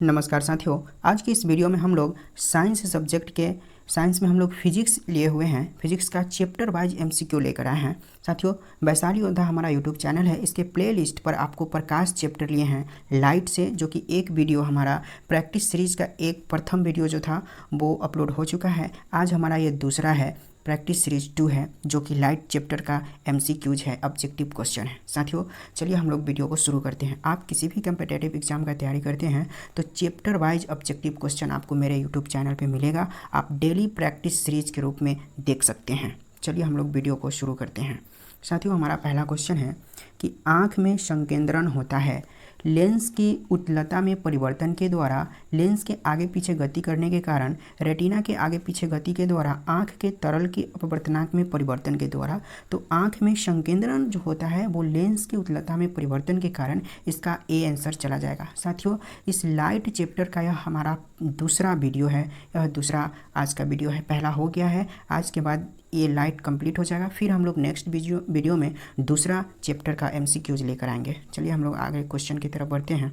नमस्कार साथियों, आज की इस वीडियो में हम लोग साइंस में हम लोग फिजिक्स लिए हुए हैं। फिजिक्स का चैप्टर वाइज एमसीक्यू लेकर आए हैं। साथियों, वैशाली योद्धा हमारा यूट्यूब चैनल है। इसके प्लेलिस्ट पर आपको प्रकाश चैप्टर लिए हैं लाइट से, जो कि एक वीडियो हमारा प्रैक्टिस सीरीज का एक प्रथम वीडियो जो था वो अपलोड हो चुका है। आज हमारा ये दूसरा है, प्रैक्टिस सीरीज 2 है, जो कि लाइट चैप्टर का एमसीक्यूज है, ऑब्जेक्टिव क्वेश्चन है। साथियों, चलिए हम लोग वीडियो को शुरू करते हैं। आप किसी भी कम्पिटिटिव एग्जाम का तैयारी करते हैं तो चैप्टर वाइज ऑब्जेक्टिव क्वेश्चन आपको मेरे यूट्यूब चैनल पे मिलेगा। आप डेली प्रैक्टिस सीरीज के रूप में देख सकते हैं। चलिए हम लोग वीडियो को शुरू करते हैं। साथियों, हमारा पहला क्वेश्चन है कि आँख में संकेंद्रण होता है। लेंस की उत्तलता में परिवर्तन के द्वारा लेंस के आगे पीछे गति करने के कारण रेटिना के आगे पीछे गति के द्वारा आँख के तरल के अपवर्तनांक में परिवर्तन के द्वारा, तो आँख में संकेंद्रण जो होता है वो लेंस की उत्तलता में परिवर्तन के कारण, इसका ए आंसर चला जाएगा। साथियों, इस लाइट चैप्टर का यह हमारा दूसरा वीडियो है। यह दूसरा आज का वीडियो है, पहला हो गया है। आज के बाद ये लाइट कंप्लीट हो जाएगा, फिर हम लोग नेक्स्ट वीडियो में दूसरा चैप्टर का एमसीक्यूज लेकर आएंगे। चलिए हम लोग आगे क्वेश्चन की तरफ बढ़ते हैं।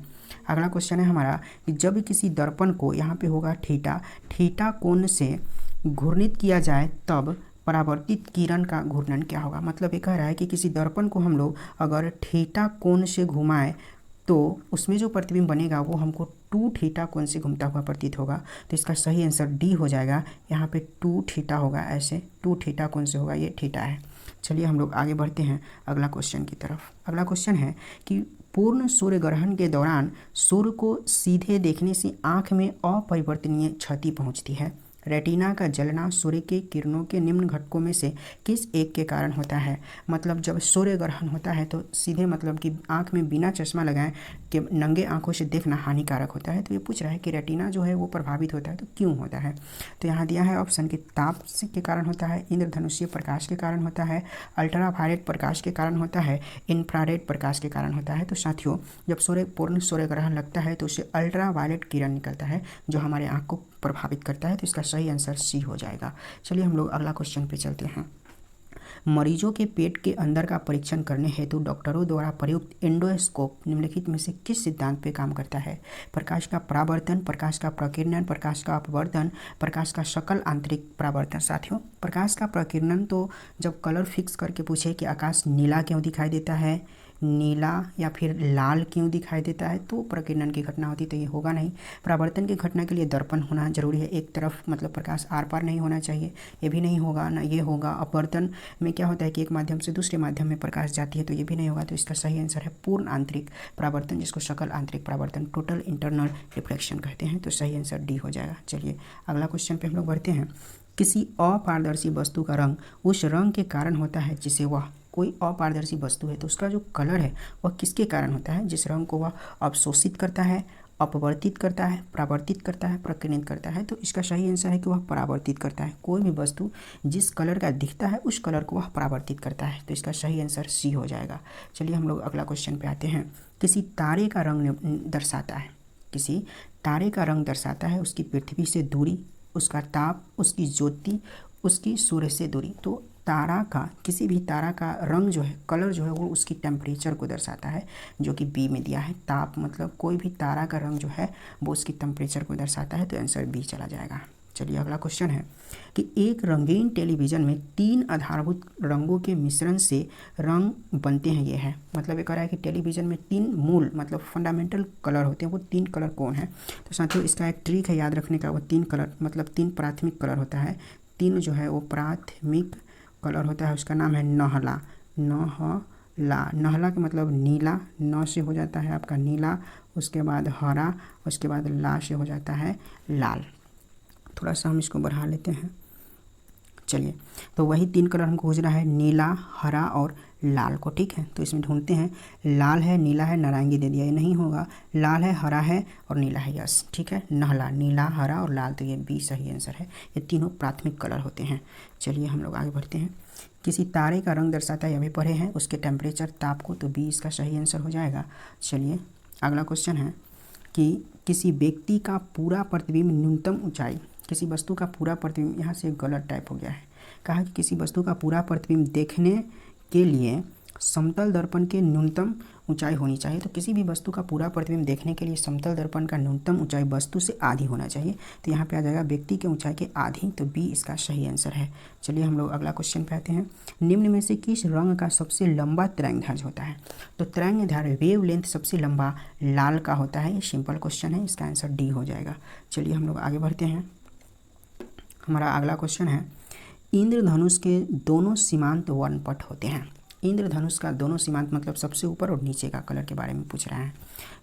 अगला क्वेश्चन है हमारा कि जब किसी दर्पण को, यहाँ पे होगा थीटा कोण से घूर्णित किया जाए तब परावर्तित किरण का घूर्णन क्या होगा। मतलब ये कह रहा है कि किसी दर्पण को हम लोग अगर थीटा कोण से घुमाएं तो उसमें जो प्रतिबिंब बनेगा वो हमको 2 थीटा कोण से घूमता हुआ प्रतीत होगा। तो इसका सही आंसर डी हो जाएगा। यहाँ पे 2 थीटा होगा, ऐसे 2 थीटा कोण से होगा, ये थीटा है। चलिए हम लोग आगे बढ़ते हैं अगला क्वेश्चन की तरफ। अगला क्वेश्चन है कि पूर्ण सूर्य ग्रहण के दौरान सूर्य को सीधे देखने से आँख में अपरिवर्तनीय क्षति पहुँचती है। रेटिना का जलना सूर्य के किरणों के निम्न घटकों में से किस एक के कारण होता है। मतलब जब सूर्य ग्रहण होता है तो सीधे मतलब कि आँख में बिना चश्मा लगाए कि नंगे आँखों से देखना हानिकारक होता है। तो ये पूछ रहा है कि रेटिना जो है वो प्रभावित होता है तो क्यों होता है। तो यहाँ दिया है ऑप्शन कि ताप के कारण होता है, इंद्रधनुषीय प्रकाश के कारण होता है, अल्ट्रावायलेट प्रकाश के कारण होता है, इंफ्रारेड प्रकाश के कारण होता है। तो साथियों, जब पूर्ण सूर्य ग्रहण लगता है तो उससे अल्ट्रावायलेट किरण निकलता है जो हमारे आँख को प्रभावित करता है। तो इसका सही आंसर सी हो जाएगा। चलिए हम लोग अगला क्वेश्चन पे चलते हैं। मरीजों के पेट के अंदर का परीक्षण करने हेतु डॉक्टरों द्वारा प्रयुक्त एंडोस्कोप निम्नलिखित में से किस सिद्धांत पे काम करता है। प्रकाश का परावर्तन, प्रकाश का प्रकीर्णन, प्रकाश का अपवर्तन, प्रकाश का सकल आंतरिक परावर्तन। साथियों, प्रकाश का प्रकीर्णन तो जब कलर फिक्स करके पूछे कि आकाश नीला क्यों दिखाई देता है, नीला या फिर लाल क्यों दिखाई देता है, तो प्रकीर्णन की घटना होती, तो ये होगा नहीं। परावर्तन की घटना के लिए दर्पण होना जरूरी है, एक तरफ मतलब प्रकाश आर पार नहीं होना चाहिए, ये भी नहीं होगा ना, ये होगा। अपवर्तन में क्या होता है कि एक माध्यम से दूसरे माध्यम में प्रकाश जाती है, तो ये भी नहीं होगा। तो इसका सही आंसर है पूर्ण आंतरिक परावर्तन, जिसको सकल आंतरिक परावर्तन, टोटल इंटरनल रिफ्लेक्शन कहते हैं। तो सही आंसर डी हो जाएगा। चलिए अगला क्वेश्चन पे हम लोग बढ़ते हैं। किसी अपारदर्शी वस्तु का रंग उस रंग के कारण होता है जिसे वह, कोई अपारदर्शी वस्तु है तो उसका जो कलर है वह किसके कारण होता है, जिस रंग को वह अवशोषित करता है, अपवर्तित करता है, परावर्तित करता है, प्रकीर्णित करता है। तो इसका सही आंसर है कि वह परावर्तित करता है। कोई भी वस्तु जिस कलर का दिखता है उस कलर को वह परावर्तित करता है। तो इसका सही आंसर सी हो जाएगा। चलिए हम लोग अगला क्वेश्चन पे आते हैं। किसी तारे का रंग दर्शाता है, किसी तारे का रंग दर्शाता है उसकी पृथ्वी से दूरी, उसका ताप, उसकी ज्योति, उसकी सूर्य से दूरी। तो तारा का, किसी भी तारा का रंग जो है, कलर जो है वो उसकी टेम्परेचर को दर्शाता है, जो कि बी में दिया है। ताप मतलब कोई भी तारा का रंग जो है वो उसकी टेम्परेचर को दर्शाता है। तो आंसर बी चला जाएगा। चलिए अगला क्वेश्चन है कि एक रंगीन टेलीविज़न में 3 आधारभूत रंगों के मिश्रण से रंग बनते हैं। ये है मतलब ये कह रहा है कि टेलीविज़न में 3 मूल मतलब फंडामेंटल कलर होते हैं, वो 3 कलर कौन है। तो साथियों, इसका एक ट्रिक है याद रखने का। वो 3 कलर मतलब 3 प्राथमिक कलर होता है। 3 जो है वो प्राथमिक कलर होता है, उसका नाम है नहला। नहला का मतलब नीला, न से हो जाता है आपका नीला, उसके बाद हरा, उसके बाद ला से हो जाता है लाल। थोड़ा सा हम इसको बढ़ा लेते हैं। चलिए, तो वही 3 कलर हमको खोजना है, नीला, हरा और लाल को। ठीक है, तो इसमें ढूंढते हैं। लाल है, नीला है, नारंगी दे दिया, ये नहीं होगा। लाल है, हरा है और नीला है, यस ठीक है। नहला, नीला, हरा और लाल, तो ये बी सही आंसर है। ये तीनों प्राथमिक कलर होते हैं। चलिए हम लोग आगे बढ़ते हैं। किसी तारे का रंग दर्शाता है, ये भी पढ़े हैं, उसके टेम्परेचर, ताप को, तो बी इसका सही आंसर हो जाएगा। चलिए अगला क्वेश्चन है कि किसी व्यक्ति का पूरा प्रतिबिंब न्यूनतम ऊंचाई, किसी वस्तु का पूरा प्रतिबिंब, यहाँ से गलत टाइप हो गया है। कहा कि किसी वस्तु का पूरा प्रतिबिंब देखने के लिए समतल दर्पण के न्यूनतम ऊंचाई होनी चाहिए। तो किसी भी वस्तु का पूरा प्रतिबिंब देखने के लिए समतल दर्पण का न्यूनतम ऊंचाई वस्तु से आधी होना चाहिए। तो यहाँ पे आ जाएगा व्यक्ति के ऊंचाई के आधी, तो बी इसका सही आंसर है। चलिए हम लोग अगला क्वेश्चन पे आते हैं। निम्न में से किस रंग का सबसे लंबा तरंगदैर्घ्य होता है? तो तरंगदैर्घ्य वेव लेंथ सबसे लंबा लाल का होता है। ये सिंपल क्वेश्चन है, इसका आंसर डी हो जाएगा। चलिए हम लोग आगे बढ़ते हैं। हमारा अगला क्वेश्चन है, इंद्रधनुष के दोनों सीमांत वर्णपट होते हैं। इंद्रधनुष का दोनों सीमांत मतलब सबसे ऊपर और नीचे का कलर के बारे में पूछ रहा है।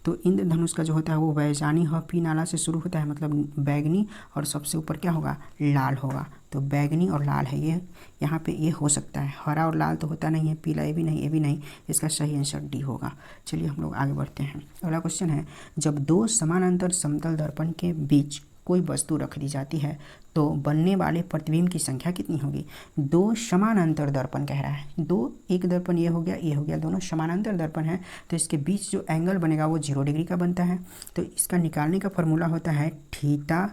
तो इंद्रधनुष का जो होता है वो बैजानी ह पी नाला से शुरू होता है, मतलब बैगनी, और सबसे ऊपर क्या होगा? लाल होगा। तो बैगनी और लाल है ये, यहाँ पे ये हो सकता है। हरा और लाल तो होता नहीं है, पीला ये भी नहीं, ये भी नहीं, इसका सही आंसर डी होगा। चलिए हम लोग आगे बढ़ते हैं। अगला क्वेश्चन है, जब दो समानांतर समतल दर्पण के बीच कोई वस्तु रख दी जाती है तो बनने वाले प्रतिबिंब की संख्या कितनी होगी? दो समानांतर दर्पण कह रहा है। दो, एक दर्पण ये हो गया, ये हो गया, दोनों समानांतर दर्पण है, तो इसके बीच जो एंगल बनेगा वो 0 डिग्री का बनता है। तो इसका निकालने का फॉर्मूला होता है थीटा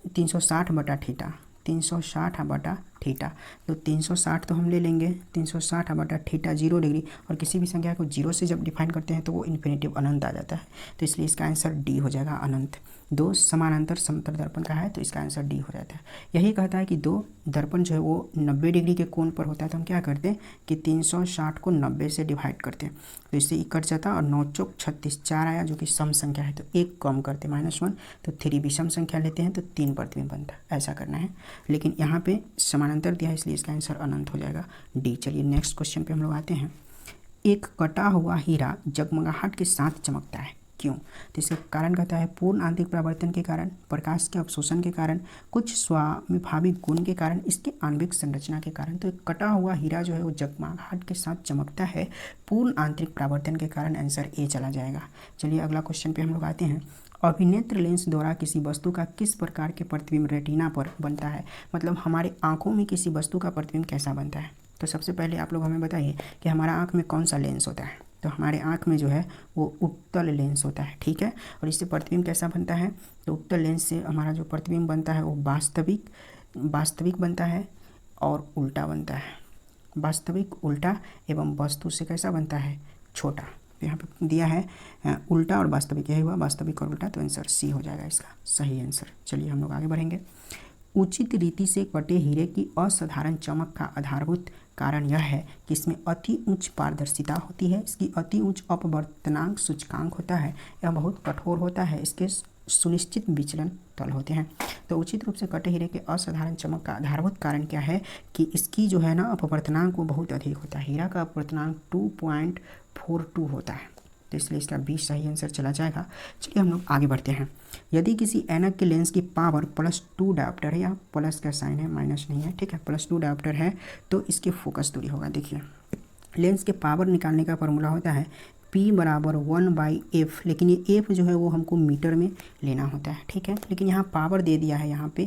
360 बटा थीटा, 360 बटा थीटा। तो 360 तो हम ले लेंगे, 360 बटा थीटा 0 डिग्री, और किसी भी संख्या को 0 से जब डिफाइन करते हैं तो वो इन्फिनिटिव अनंत आ जाता है। तो इसलिए इसका आंसर डी हो जाएगा, अनंत। दो समानांतर समतल दर्पण का है तो इसका आंसर डी हो जाता है। यही कहता है कि दो दर्पण जो है वो 90 डिग्री के कोण पर होता है, तो हम क्या करते हैं कि 360 को 90 से डिवाइड करते हैं, तो इससे ये कट जाता है, और 9 चौक 36, 4 आया जो कि सम संख्या है, तो एक कम करते -1, तो 3 विषम संख्या लेते हैं तो 3 प्रतिबिंब बनता है। ऐसा करना है, लेकिन यहाँ पे समानांतर दिया है इसलिए इसका आंसर अनंत हो जाएगा, डी। चलिए नेक्स्ट क्वेश्चन पे हम लोग आते हैं। एक कटा हुआ हीरा जगमगाहट के साथ चमकता है, क्यों? तो इसका कारण कहता है पूर्ण आंतरिक परावर्तन के कारण, प्रकाश के अवशोषण के कारण, कुछ स्वाभाविक गुण के कारण, इसके आणविक संरचना के कारण। तो एक कटा हुआ हीरा जो है वो जगमगाहट के साथ चमकता है पूर्ण आंतरिक परावर्तन के कारण, आंसर ए चला जाएगा। चलिए अगला क्वेश्चन पे हम लोग आते हैं। अभिनेत्र लेंस द्वारा किसी वस्तु का किस प्रकार के प्रतिबिंब रेटिना पर बनता है? मतलब हमारे आंखों में किसी वस्तु का प्रतिबिंब कैसा बनता है? तो सबसे पहले आप लोग हमें बताइए कि हमारा आंख में कौन सा लेंस होता है? तो हमारे आंख में जो है वो उत्तल लेंस होता है, ठीक है। और इससे प्रतिबिंब कैसा बनता है? तो उत्तल लेंस से हमारा जो प्रतिबिंब बनता है वो वास्तविक बनता है और उल्टा बनता है। वास्तविक, उल्टा एवं वस्तु से कैसा बनता है? छोटा। यहाँ पे दिया है उल्टा और वास्तविक, यही हुआ वास्तविक और उल्टा, तो आंसर सी हो जाएगा इसका सही आंसर। चलिए हम लोग आगे बढ़ेंगे। उचित रीति से कटे हीरे की असाधारण चमक का आधारभूत कारण यह है कि इसमें अति उच्च पारदर्शिता होती है, इसकी अति उच्च अपवर्तनांक सूचकांक होता है, यह बहुत कठोर होता है, इसके सुनिश्चित विचलन तल होते हैं। तो उचित रूप से कटे हीरे के असाधारण चमक का आधारभूत कारण क्या है कि इसकी जो है ना अपवर्तनांक वो बहुत अधिक होता है। हीरा का अपवर्तनांक 2.42 होता है, तो इसलिए इसका 20 सही आंसर चला जाएगा। चलिए हम लोग आगे बढ़ते हैं। यदि किसी ऐनक के लेंस की पावर +2 डायोप्टर है, या प्लस का साइन है, माइनस नहीं है, ठीक है, +2 डायोप्टर है, तो इसकी फोकस दूरी होगा। देखिए लेंस के पावर निकालने का फॉर्मूला होता है P बराबर 1/f, लेकिन ये f जो है वो हमको मीटर में लेना होता है, ठीक है। लेकिन यहाँ पावर दे दिया है, यहाँ पे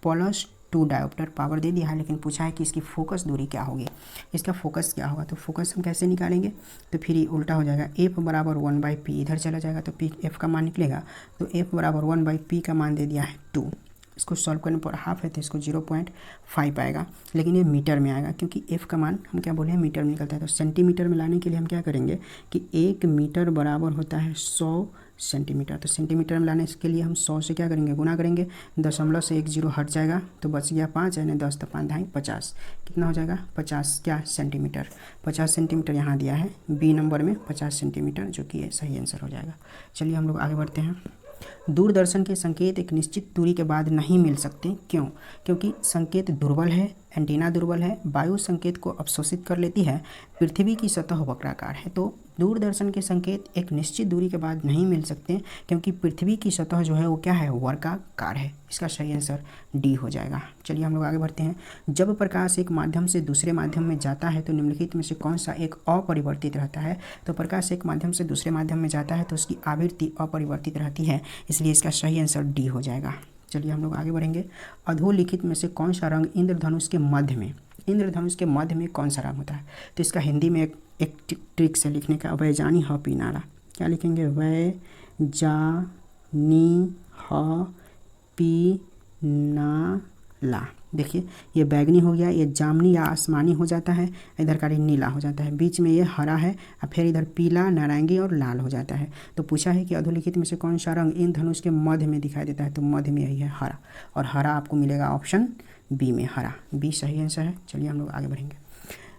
+2 डायोप्टर पावर दे दिया है, लेकिन पूछा है कि इसकी फोकस दूरी क्या होगी, इसका फोकस क्या होगा। तो फोकस हम कैसे निकालेंगे? तो फिर ये उल्टा हो जाएगा, f बराबर 1/p, इधर चला जाएगा तो p f का मान निकलेगा, तो f बराबर 1/p का मान दे दिया है 2। इसको सॉल्व करने पर हाफ है तो इसको 0.5 आएगा, लेकिन ये मीटर में आएगा क्योंकि f का मान हम क्या बोले हैं मीटर में निकलता है। तो सेंटीमीटर में लाने के लिए हम क्या करेंगे कि 1 मीटर बराबर होता है 100 सेंटीमीटर। तो सेंटीमीटर में लाने के लिए हम 100 से क्या करेंगे, गुना करेंगे, दशमलव से 1 0 हट जाएगा तो बच गया 5, यानी 10 तो 5 ढाई 50, कितना हो जाएगा 50 क्या सेंटीमीटर। 50 सेंटीमीटर यहाँ दिया है बी नंबर में 50 सेंटीमीटर, जो कि ये सही आंसर हो जाएगा। चलिए हम लोग आगे बढ़ते हैं। दूरदर्शन के संकेत एक निश्चित दूरी के बाद नहीं मिल सकते, क्यों? क्योंकि संकेत दुर्बल है, एंटीना दुर्बल है, वायु संकेत को अवशोषित कर लेती है, पृथ्वी की सतह वक्राकार है। तो दूरदर्शन के संकेत एक निश्चित दूरी के बाद नहीं मिल सकते क्योंकि पृथ्वी की सतह जो है वो क्या है, वर्गाकार है। इसका सही आंसर डी हो जाएगा। चलिए हम लोग आगे बढ़ते हैं। जब प्रकाश एक माध्यम से दूसरे माध्यम में जाता है तो निम्नलिखित में से कौन सा एक अपरिवर्तित रहता है? तो प्रकाश एक माध्यम से दूसरे माध्यम में जाता है तो उसकी आवृत्ति अपरिवर्तित रहती है, इसलिए इसका सही आंसर डी हो जाएगा। चलिए हम लोग आगे बढ़ेंगे। अधोलिखित में से कौन सा रंग इंद्रधनुष के मध्य में कौन सा रंग होता है? तो इसका हिंदी में एक ट्रिक से लिखने का, वैजानी ह पी नाला, क्या लिखेंगे, वैजानी ह पी नाला, देखिए ये बैगनी हो गया, ये जामुनी या आसमानी हो जाता है, इधर का नीला हो जाता है, बीच में ये हरा है और फिर इधर पीला, नारंगी और लाल हो जाता है। तो पूछा है कि अधोलिखित में से कौन सा रंग इन धनुष के मध्य में दिखाई देता है, तो मध्य में यही है हरा, और हरा आपको मिलेगा ऑप्शन बी में, हरा, बी सही आंसर है। चलिए हम लोग आगे बढ़ेंगे।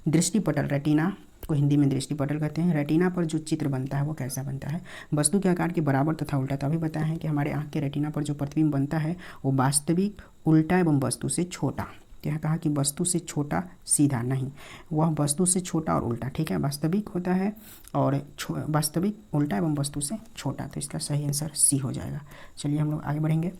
दृष्टिपटल, रेटिना को हिंदी में दृष्टिपटल कहते हैं। रेटिना पर जो चित्र बनता है वो कैसा बनता है, वस्तु के आकार के बराबर तथा उल्टा। तो अभी बताया है कि हमारे आँख के रेटिना पर जो प्रतिबिंब बनता है वो वास्तविक, उल्टा एवं वस्तु से छोटा। यहाँ कहा कि वस्तु से छोटा, सीधा नहीं, वह वस्तु से छोटा और उल्टा, ठीक है, वास्तविक होता है और वास्तविक, उल्टा एवं वस्तु से छोटा। तो इसका सही आंसर सी हो जाएगा। चलिए हम लोग आगे बढ़ेंगे।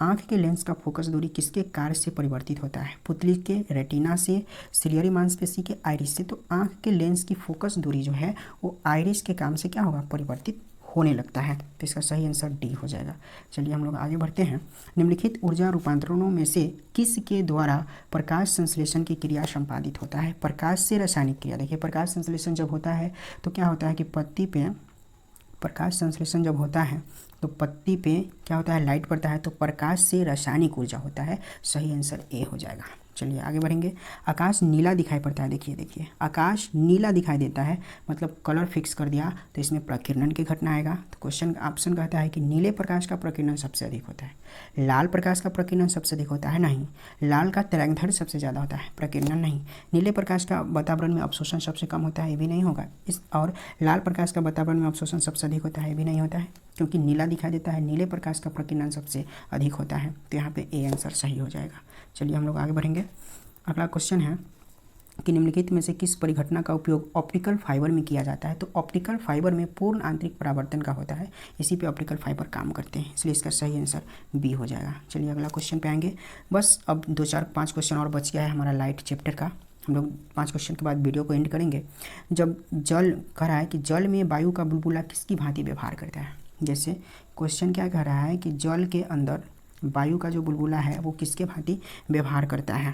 आँख के लेंस का फोकस दूरी किसके कार्य से परिवर्तित होता है, पुतली के, रेटिना से, सिलियरी मांसपेशी के, आइरिस से। तो आँख के लेंस की फोकस दूरी जो है वो आइरिस के काम से क्या होगा, परिवर्तित होने लगता है। तो इसका सही आंसर डी हो जाएगा। चलिए हम लोग आगे बढ़ते हैं। निम्नलिखित ऊर्जा रूपांतरणों में से किस के द्वारा प्रकाश संश्लेषण की क्रिया संपादित होता है, प्रकाश से रासायनिक क्रिया। देखिए प्रकाश संश्लेषण जब होता है तो क्या होता है कि पत्ती पे प्रकाश संश्लेषण जब होता है तो पत्ती पे क्या होता है, लाइट पड़ता है, तो प्रकाश से रासायनिक ऊर्जा होता है। सही आंसर ए हो जाएगा। चलिए आगे बढ़ेंगे। आकाश नीला दिखाई पड़ता है, देखिए आकाश नीला दिखाई देता है, मतलब कलर फिक्स कर दिया तो इसमें प्रकीर्णन की घटना आएगा। तो क्वेश्चन ऑप्शन कहता है कि नीले प्रकाश का प्रकीर्णन सबसे अधिक होता है, लाल प्रकाश का प्रकीर्णन सबसे अधिक होता है, नहीं, लाल का तरंगदैर्घ्य सबसे ज़्यादा होता है, प्रकीर्णन नहीं, नीले प्रकाश का वातावरण में अवशोषण सबसे कम होता है, ये भी नहीं होगा इस, और लाल प्रकाश का वातावरण में अवशोषण सबसे अधिक होता है, ये भी नहीं होता है, क्योंकि नीला दिखाई देता है, नीले प्रकाश का प्रकीर्णन सबसे अधिक होता है। तो यहाँ पे ए आंसर सही हो जाएगा। चलिए हम लोग आगे बढ़ेंगे। अगला क्वेश्चन है कि निम्नलिखित में से किस परिघटना का उपयोग ऑप्टिकल फाइबर में किया जाता है। तो ऑप्टिकल फाइबर में पूर्ण आंतरिक परावर्तन का होता है, इसी पे ऑप्टिकल फाइबर काम करते हैं, इसलिए इसका सही आंसर बी हो जाएगा। चलिए अगला क्वेश्चन पे आएंगे। बस अब 2-4-5 क्वेश्चन और बच गया है हमारा लाइट चैप्टर का। हम लोग 5 क्वेश्चन के बाद वीडियो को एंड करेंगे। जब जल कह रहा है कि जल में वायु का बुलबुला किसकी भांति व्यवहार करता है, जैसे क्वेश्चन क्या कह रहा है कि जल के अंदर वायु का जो बुलबुला है वो किसके भांति व्यवहार करता है,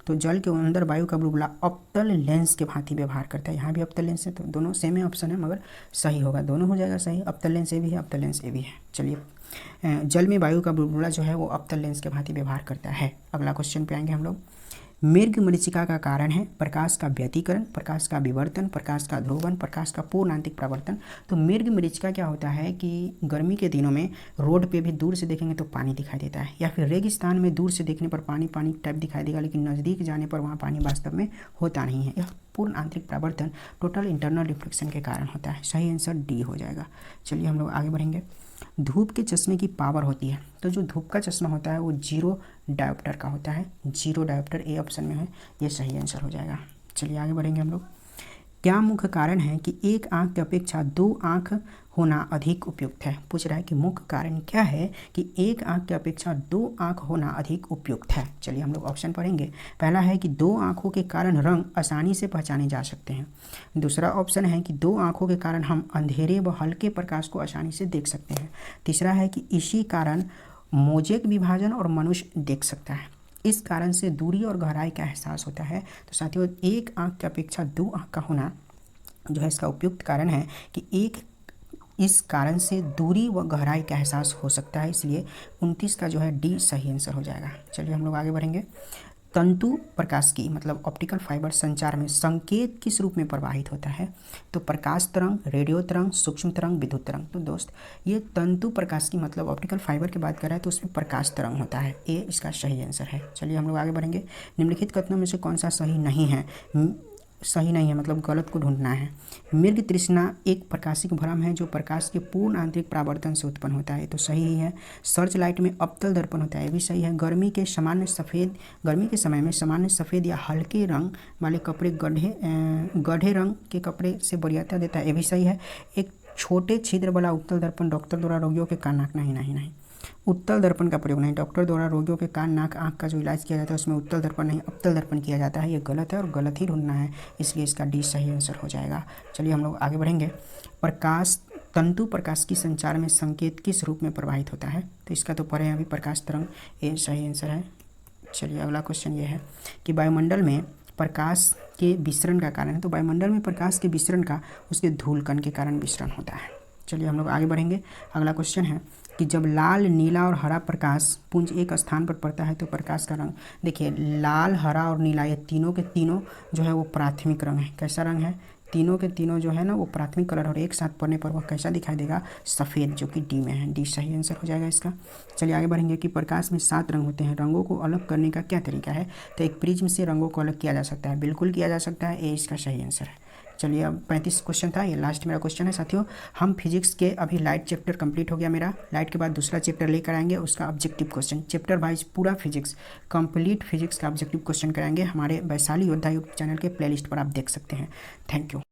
तो जल के अंदर वायु का बुलबुला अवतल लेंस के भांति व्यवहार करता है। यहाँ भी अवतल लेंस है, तो दोनों सेम है ऑप्शन है, मगर सही होगा, दोनों हो जाएगा सही, अवतल लेंस ए भी है, अवतल लेंस ए भी है। चलिए जल में वायु का बुलबुला जो है वो अवतल लेंस के भांति व्यवहार करता है। अगला क्वेश्चन पे आएंगे हम लोग। मृग मरीचिका का कारण है प्रकाश का व्यतिकरण, प्रकाश का विवर्तन, प्रकाश का ध्रुवन, प्रकाश का पूर्ण आंतरिक परावर्तन। तो मृग मरीचिका क्या होता है कि गर्मी के दिनों में रोड पे भी दूर से देखेंगे तो पानी दिखाई देता है, या फिर रेगिस्तान में दूर से देखने पर पानी पानी टाइप दिखाई देगा, लेकिन नज़दीक जाने पर वहाँ पानी वास्तव में होता नहीं है। यह पूर्ण आंतरिक परावर्तन, टोटल इंटरनल रिफ्लेक्शन के कारण होता है। सही आंसर डी हो जाएगा। चलिए हम लोग आगे बढ़ेंगे। धूप के चश्मे की पावर होती है, तो जो धूप का चश्मा होता है वो 0 डायोप्टर का होता है, 0 डायोप्टर ए ऑप्शन में है, ये सही आंसर हो जाएगा। चलिए आगे बढ़ेंगे हम लोग। क्या मुख्य कारण है कि एक आंख की अपेक्षा 2 आंख होना अधिक उपयुक्त है, पूछ रहा है कि मुख्य कारण क्या है कि एक आंख की अपेक्षा 2 आंख होना अधिक उपयुक्त है। चलिए हम लोग ऑप्शन पढ़ेंगे। पहला है कि 2 आंखों के कारण रंग आसानी से पहचाने जा सकते हैं। दूसरा ऑप्शन है कि 2 आंखों के कारण हम अंधेरे व हल्के प्रकाश को आसानी से देख सकते हैं। तीसरा है कि इसी कारण मोज़ेक विभाजन और मनुष्य देख सकता है। इस कारण से दूरी और गहराई का एहसास होता है। तो साथियों एक आंख की अपेक्षा 2 आंख का होना जो है इसका उपयुक्त कारण है कि इस कारण से दूरी व गहराई का एहसास हो सकता है, इसलिए 29 का जो है डी सही आंसर हो जाएगा। चलिए हम लोग आगे बढ़ेंगे। तंतु प्रकाश की मतलब ऑप्टिकल फाइबर संचार में संकेत किस रूप में प्रवाहित होता है, तो प्रकाश तरंग, रेडियो तरंग, सूक्ष्म तरंग, विद्युत तरंग। तो दोस्त ये तंतु प्रकाश की मतलब ऑप्टिकल फाइबर की बात कर रहा है तो उसमें प्रकाश तरंग होता है, ए इसका सही आंसर है। चलिए हम लोग आगे बढ़ेंगे। निम्नलिखित कथनों में से कौन सा सही नहीं है, मतलब गलत को ढूंढना है। मृग तृष्णा एक प्रकाशिक भ्रम है जो प्रकाश के पूर्ण आंतरिक परावर्तन से उत्पन्न होता है, तो सही ही है। सर्च लाइट में अवतल दर्पण होता है, ये भी सही है। गर्मी के समय में सामान्य सफ़ेद या हल्के रंग वाले कपड़े गढ़े रंग के कपड़े से वरीयता देता है, ये भी सही है। एक छोटे छिद्र वाला उत्तल दर्पण डॉक्टर द्वारा रोगियों के कान नाक नहीं उत्तल दर्पण का प्रयोग नहीं, डॉक्टर द्वारा रोगियों के कान नाक आँख का जो इलाज किया जाता है उसमें उत्तल दर्पण नहीं अवतल दर्पण किया जाता है, ये गलत है और गलत ही ढूंढना है, इसलिए इसका डी सही आंसर हो जाएगा। चलिए हम लोग आगे बढ़ेंगे। तंतु प्रकाश की संचार में संकेत किस रूप में प्रवाहित होता है, तो इसका तो पढ़े अभी प्रकाश तरंग, ये सही आंसर है। चलिए अगला क्वेश्चन ये है कि वायुमंडल में प्रकाश के विसरण का कारण है, तो वायुमंडल में प्रकाश के विसरण का उसके धूलकण के कारण विसरण होता है। चलिए हम लोग आगे बढ़ेंगे। अगला क्वेश्चन है कि जब लाल, नीला और हरा प्रकाश पुंज एक स्थान पर पड़ता है तो प्रकाश का रंग। देखिए लाल, हरा और नीला ये तीनों के तीनों जो है वो प्राथमिक रंग है। कैसा रंग है? तीनों के तीनों जो है ना वो प्राथमिक कलर, और एक साथ पड़ने पर वह कैसा दिखाई देगा? सफ़ेद, जो कि डी में है। डी सही आंसर हो जाएगा इसका। चलिए आगे बढ़ेंगे कि प्रकाश में 7 रंग होते हैं, रंगों को अलग करने का क्या तरीका है? तो एक प्रिज्म से रंगों को अलग किया जा सकता है, बिल्कुल किया जा सकता है, ये इसका सही आंसर है। चलिए अब 35 क्वेश्चन था, ये लास्ट मेरा क्वेश्चन है साथियों। हम फिजिक्स के अभी लाइट चैप्टर कंप्लीट हो गया मेरा। लाइट के बाद दूसरा चैप्टर लेकर आएंगे, उसका ऑब्जेक्टिव क्वेश्चन, चैप्टर वाइज पूरा फिजिक्स, कंप्लीट फिजिक्स का ऑब्जेक्टिव क्वेश्चन कराएंगे। हमारे वैशाली योद्धा यूट्यूब चैनल के प्लेलिस्ट पर आप देख सकते हैं। Thank you.